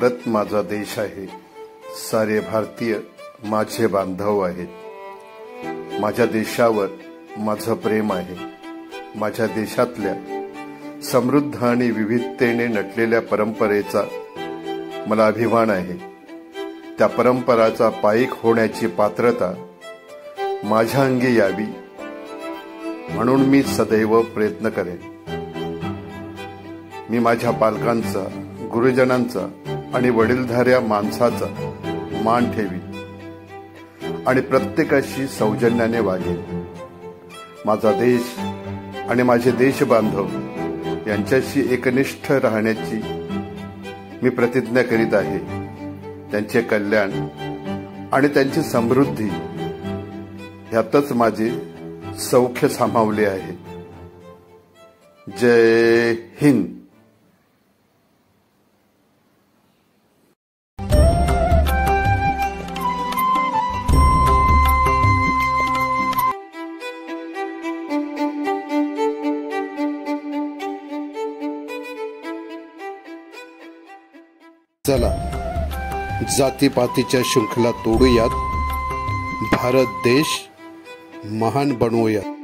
भारत माझा देश आहे, सारे भारतीय माझे बांधव आहेत। माझ्या देशावर माझं प्रेम आहे। माझ्या देशातल्या समृद्ध आणि विविधतेने नटलेल्या परंपरेचा मला अभिमान आहे। त्या परंपराचा पाईक होण्याची पात्रता माझ्या अंगी यावी म्हणून मी सदैव प्रयत्न करेन। मी माझ्या पालकांचा, गुरुजनांचा आणि वडीलधाऱ्या माणसाचा मान ठेवीन आणि प्रत्येकाशी सौजन्याने वागेन। माझा देश आणि माझे देशबांधव यांच्याशी एकनिष्ठ राहण्याची मी प्रतिज्ञा करीत आहे। त्यांचे कल्याण आणि त्यांची समृद्धी ह्यातच माझे सौख्य सामावले आहे। जय हिंद। चला जातीपातीच्या शृंखला तोडूयात, भारत देश महान बनवूयात।